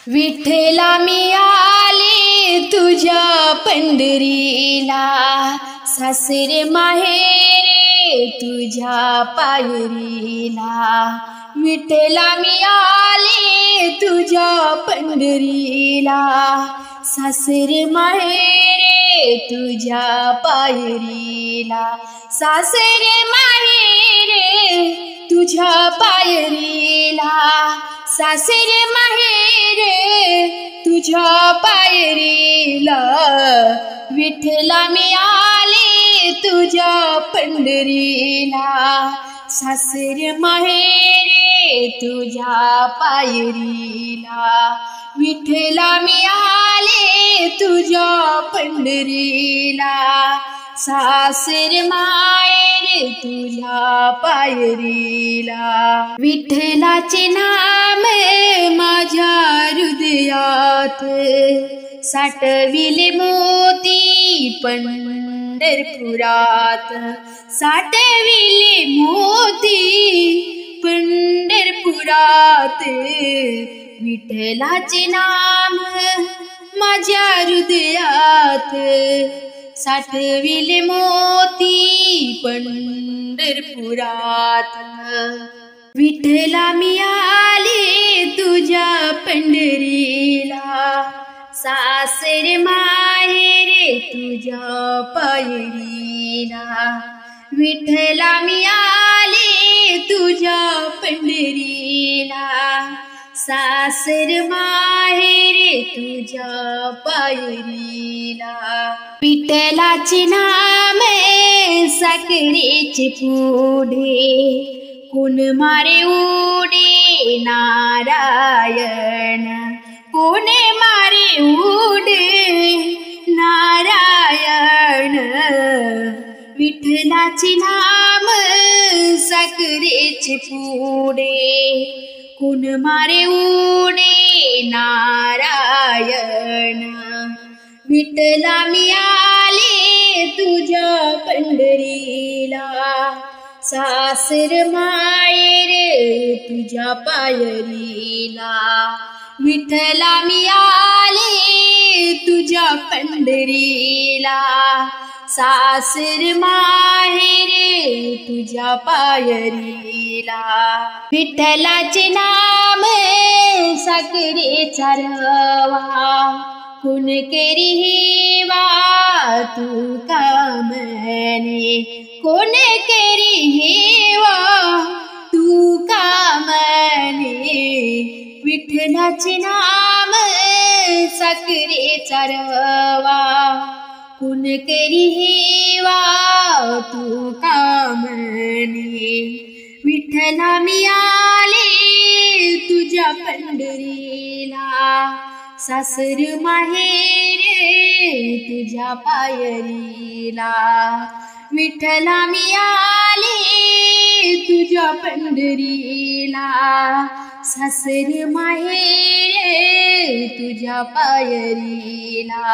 विठ्ठला मी आले तुझ्या पंढरीला, सासरे माहेरे तुझ्या पायरीला. विठ्ठला मी आले तुझ्या पंढरीला, सासरे माहेरे तुझ्या पायरीला. सासरे माहेरे तुझ्या पायरीला, सासरे माहेरे तुझ्या पायरीला. विठ्ठला मी आले तुझ्या पंढरीला, सासरे माहेरे तुझ्या पायरीला. विठ्ठला मी आले तुझ्या पंढरीला, सासरे माहेरे तुझ्या पायरीला. विठ्ठलाचे नाम माझ्या हृदयात, साठविले मोती पंढरपुरात. साठविले मोती पंढरपुरात. विठ्ठलाचे नाम माझ्या हृदयात, साठविले मोती पंढरपुरात. विठ्ठला मी आले तुझ्या पंढरीला, सासरे माहेरे तुझ्या पायरीला. विठ्ठला मी आले तुझ्या पंढरीला, सासर माहेरे तुझ्या पायरीला. विठ्ठलाचे नाम साखरेचे पुढे, कोण मारे उडे नारायण. कोण मारे उडे नारायण. विठ्ठलाचे नाम साखरेचे पुढे, कोण मारे उडे नारायण. विठ्ठला मी आले तुझ्या पंढरीला, सासर माहेरे तुझ्या पायरीला. विठ्ठला मी आले तुझ्या पंढरीला, सासर माहेरे तुझ्या पायरीला. विठ्ठलाचे नाम साखरेचा रवा, कोण करी हेवा तू कामने. कोण करी हेवा तू कामने. विठ्ठलाचे नाम साखरेचा रवा, कोण करी हेवा तू कामने. विठ्ठला मी आले तुझ्या पंढरीला, सासर माहेरे तुझ्या पायरीला. विठ्ठला मी आले तुझ्या पंढरीला, सासर माहेरे तुझ्या पायरीला.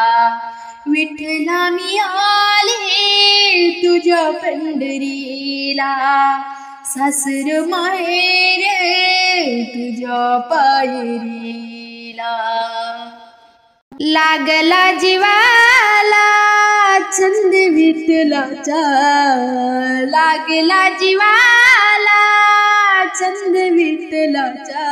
विठ्ठला मी आले तुझ्या पंढरीला, सासर माहेरे तुझ्या पायरीला. लागला जीवाला छंद विठ्ठलाचा, लागला जीवाला छंद विठ्ठलाचा.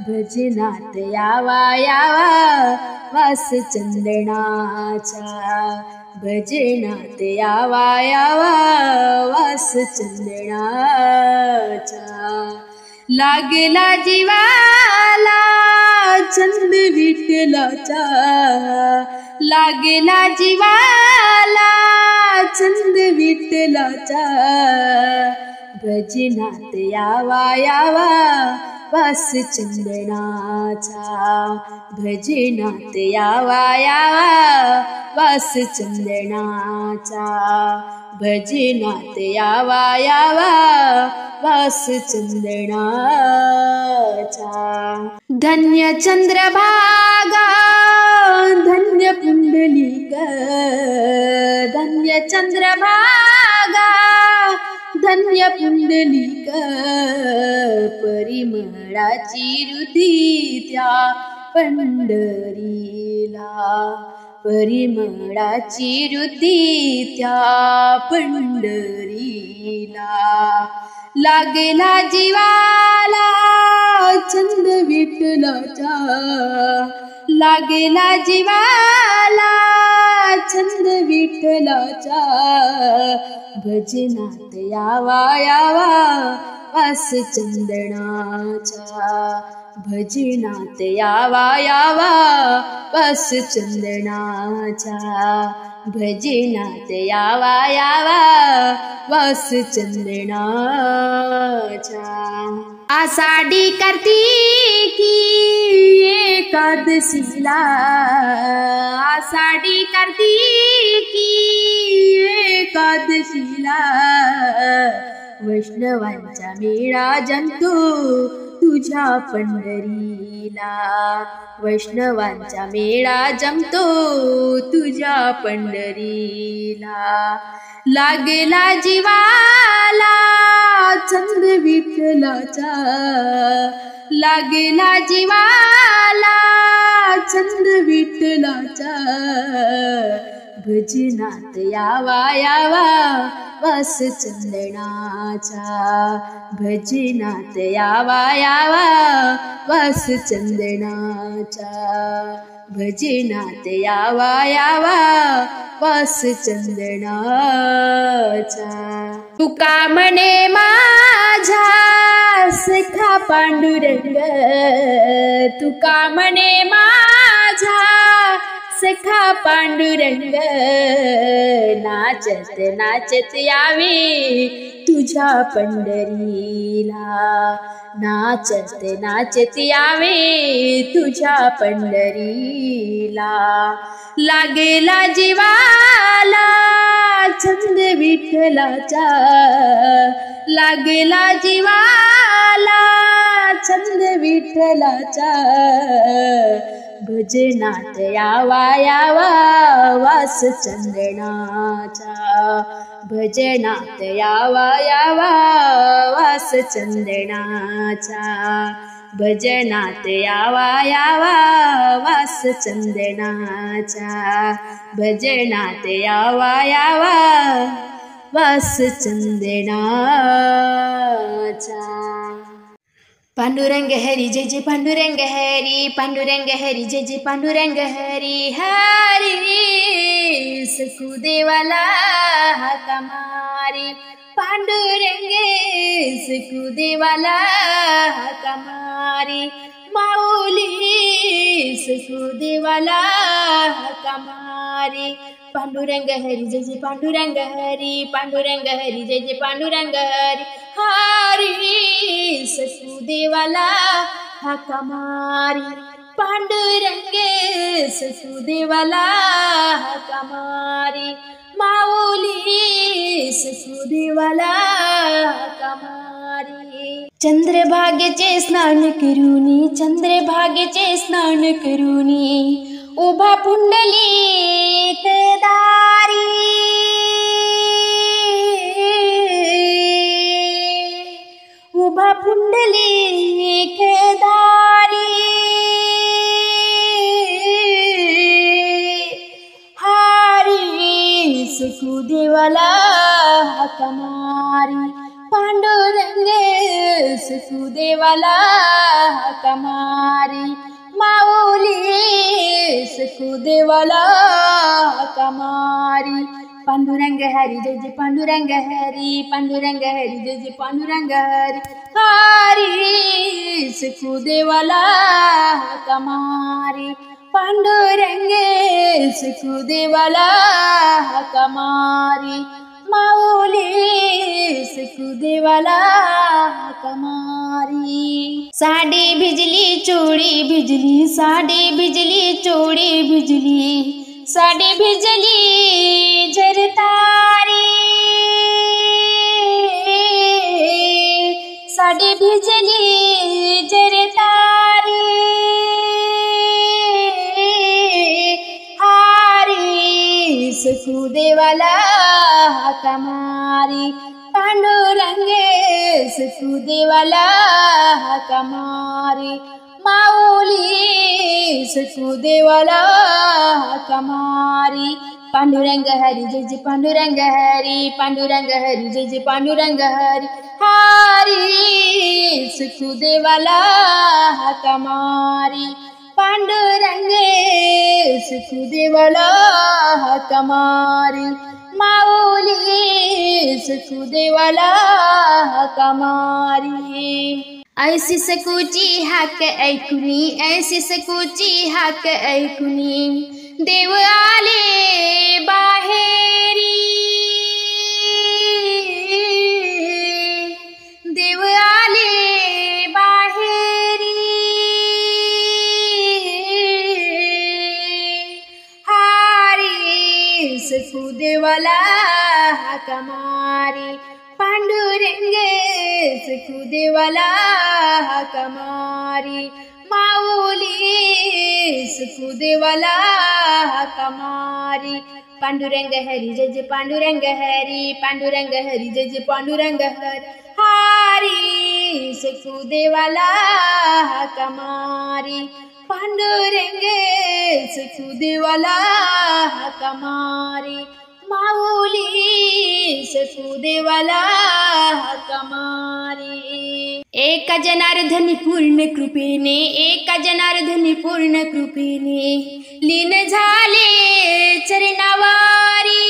भजनात यावा यावा वास चंदनाचा. भजनात यावा यावा वास चंदनाचा. लागला जीवाला छंद विठ्ठलाचा, लागला जीवाला छंद विठ्ठलाचा. भजनात यावा यावा वास चंदनाचा. भजनात यावा यावा वास चंदनाचा. भजनात यावा यावा वास चंदनाचा. धन्य चंद्रभागा धन्य पुंडलिक, धन्य चंद्रभागा धन्य पुंडलिक. परिमळाची रुधी त्या पंढरीला परिमळाची वृद्धी त्या पंढरीला लागला जीवाला छंद विठ्ठलाचा लागला जीवाला छंद विठ्ठलाचा भजनात यावा यावा वास चंदनाचा भजनात यावा यावा वास चंदनाचा भजनात यावा यावा वास चंदनाचा आषाढी कार्तिकी एकादशीला आषाढी कार्तिकी एकादशीला वैष्णवांचा मेळा जमतो तुझ्या पंढरीला वैष्णवांचा मेळा जमतो तुझ्या पंढरीला लागला जीवाला छंद विठ्ठलाचा लागला जीवाला छंद विठ्ठलाचा भजनात यावा यावा वास चंदनाचा भजनात यावा यावा वास चंदनाचा भजनात यावा यावा वास चंदनाचा तुका म्हणे माझा सखा पांडुरंग तुका म्हणे माझा सखा पांडुरंग नाचत नाचत यावे तुझ्या पंढरीला नाचत नाचत यावे तुझ्या पंढरीला लागला जीवाला छंद विठ्ठलाचा लागला जीवाला छंद विठ्ठलाचा भजनात यावा यावा वास चंदनाचा भजनात यावा यावा वास चंदनाचा भजनात यावा यावा वास चंदनाचा भजनात यावा यावा वास चंदनाचा पांडुरंग हरी जय जय पांडुरंग हरी पांडुरंग हरी जय जय पांडुरंग हरी हरी सकुदेवाला हाका मारी पांडुरंग सकुदेवाला हाका मारी माऊली सकुदेवाला हाका मारी पांडुरंग हरी जय जय पांडुरंग हरी पांडुरंग हरी जय जय पांडुरंग हरी हरी सकुदेवाला हाका मारी पांडुरंग सकुदेवाला हाका मारी माऊली सकुदेवाला हाका मारी चंद्रभागेचे स्नान करूनी चंद्रभागेचे स्नान करूनी उभा पुंडलिक दारी उभा पुंडलिक दारी हारी सकुदेवाला हाका मारी पांडुरंग सकुदेवाला हाका मारी माऊली सकुदेवाला हाका मारी पांडुरंग हरी जय जय पांडुरंग हरी पांडुरंग हरी जय जय पांडुरंग हरी हरी सकुदेवाला हाका मारी पांडुरंग सकुदेवाला हाका मारी माऊली सकुदेवाला हाका मारी साडी भिजली चोळी भिजली साडी भिजली चोळी भिजली साडी भिजली जरतारी साडी भिजली जरतारी हारी सकुदेवाला हाका मारी पांडुरंग सकुदेवाला हाका मारी माऊली सखुदेवाला हाका मारी पांडुरंग हरी जय जय पांडुरंग हरी पांडुरंग हरी जय जय पांडुरंग हरी हरी सखुदेवाला हाका मारी पांडुरंग सखुदेवाला हाका मारी माऊली सखुदेवाला हाका मारी ऐसी सखूची हाक ऐकुनी ऐसी सखूची हाक ऐकुनी देव आले बाहेरी देव आले बाहेरी हारी सखुदेवाला हाका मारी पांडुरंग सखुदेवाला हाका मारी माऊली सखुदेवाला हाका मारी पांडुरंग हरी जय जय पांडुरंग हरी पांडुरंग हरी जय जय पांडुरंग हरी हरी सखुदेवाला हाका मारी पांडुरंग सखुदेवाला हाका मारी माऊली सखुदेवाला हाका मारी एका जनार्दनी पूर्ण कृपेने एका जनार्दनी पूर्ण कृपेने लीन झाले चरणावारी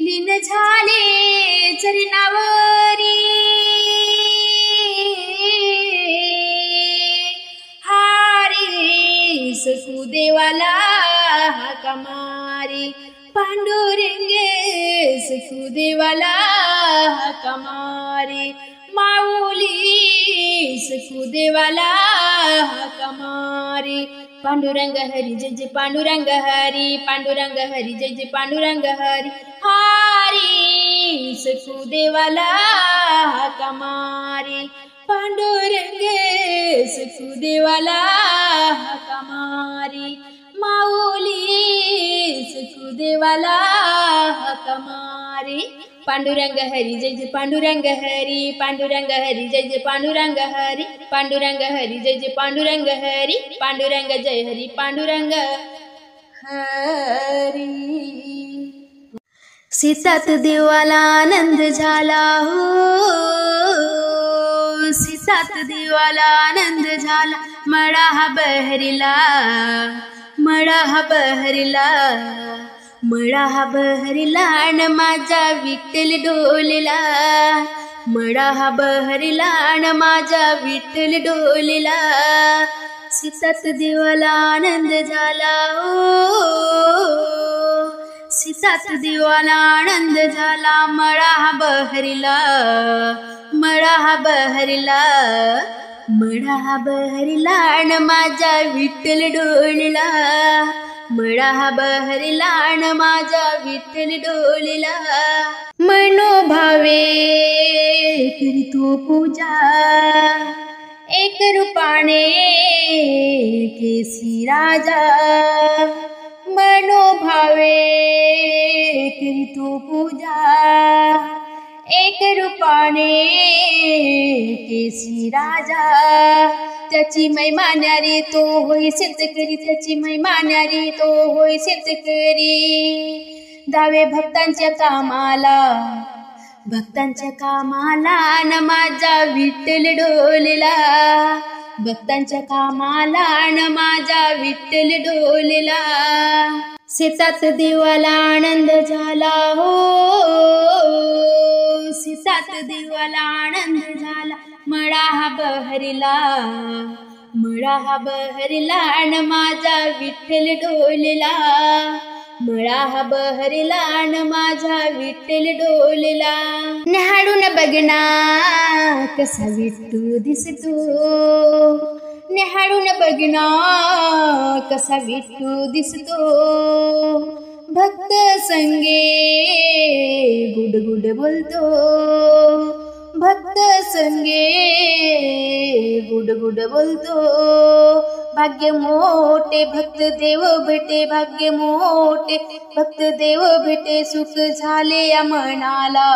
लीन झाले चरणावारी हारी सखुदेवाला हाका मारी पांडुरंग सखुदेवाला हाका मारी माऊली सखुदेवाला हाका मारी पांडुरंग हरी जय जय पांडुरंग हरी पांडुरंग हरी जय जय पांडुरंग हरी हरी सखुदेवाला हाका मारी पांडुरंग सखुदेवाला हाका मारी माऊली सखुदेवाला हाका मारी पांडुरंग हरी जय जय पांडुरंग हरी पांडुरंग हरी जय जय पांडुरंग हरी पांडुरंग हरी जय जय पांडुरंग हरी पांडुरंग जय हरी पांडुरंग हरी सीतात देवाला आनंद झाला हो सीतात देवाला आनंद झाला मळा हा बहरीला मळा हा बहरीला मळा हा बहरीला न माझा विठ्ठल डोलला मळा हा बहरीला न माझा विठ्ठल डोलला सीतात देवाला आनंद झाला ओ सीतात देवाला आनंद झाला मळा हा बहरीला मळा हा बहरीला मळा हा बहरीला न माझा विठ्ठल डोलला मळा हा बहरीला न माझा विठ्ठल डोलला मनोभावे करीतो पूजा एक रूपाने केसी राजा मनोभावे करीतो पूजा एक रूपाने केसी राजा त्याची महिमा न्यारी तो होय शेतकरी त्याची महिमा न्यारी तो होय शेतकरी दावे भक्तांच्या कामाला न माझा विठ्ठल डोलला भक्तांच्या कामाला न माझा विठ्ठल डोलला सीतात देवाला आनंद झाला हो सीतात देवाला आनंद झाला मळा हा बहरीला मळा हा बहरीला न माझा विठ्ठल डोलला मळा हा बहरीला न माझा विठ्ठल डोलला न्याहाळून बघना कसा विठ्ठू दिसतो न्याहाळून बघना कसा विठ्ठू दिसतो भक्त संगे गुडगुड बोलतो भक्त संगे गुडगुड बोलतो भाग्य मोठे भक्त देव भेटे भाग्य मोठे भक्त देव भेटे सुख झाले या मनाला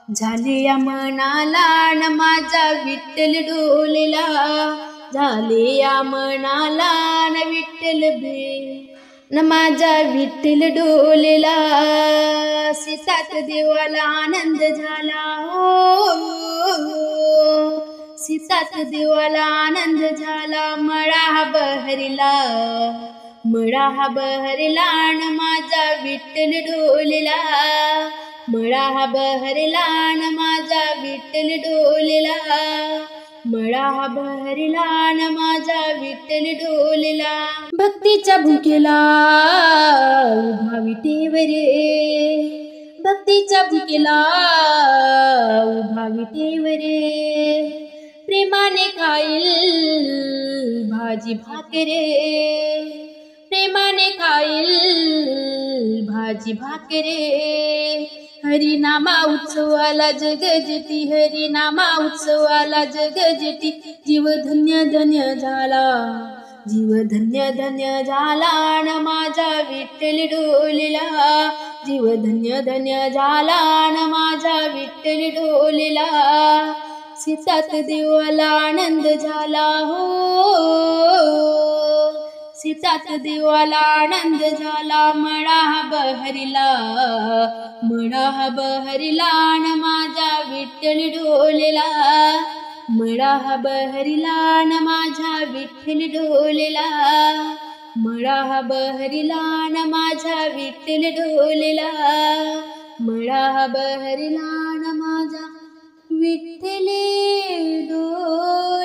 झाले या मनाला न माझा विठ्ठल डोलेला, झाले या मनाला न विठ्ठल न माझा विठ्ठल डोलेला. सीतात देवाला आनंद झाला हो, सीतात देवाला आनंद झाला. मळा हा बहरला, मळा हा बहरला न माझा विठ्ठल डोलेला, मळा हा बहरला न माझा विठ्ठल डोलेला, मळा हा बहरला न माझा विठ्ठल डोलेला. भक्तीच्या भुकेला उभा विटेवर, भक्तीच्या भुकेला उभा विटेवर, प्रेमाने खाईल भाजी भाकरे, प्रेमाने खाईल भाजी भाकरे. हरिनामा उत्सवाला जगजेटी, हरिनामा उत्सवाला जगजेटी. जीव धन्य धन्य झाला, जीव धन्य धन्य झाला न माझा विठ्ठल डोलेला, जीव धन्य धन्य झाला न माझा विठ्ठल डोलेला. सीतात देवाला आनंद झाला हो, सीतात देवाला आनंद झाला. मळा हा बहरला, मळा हा बहरला न माझा विठ्ठल डोलेला, मळा हा बहरला न माझा विठ्ठल डोलेला, मळा हा बहरला न माझा विठ्ठल डोलेला, मळा हा बहरला न माझा विठ्ठल डोलेला.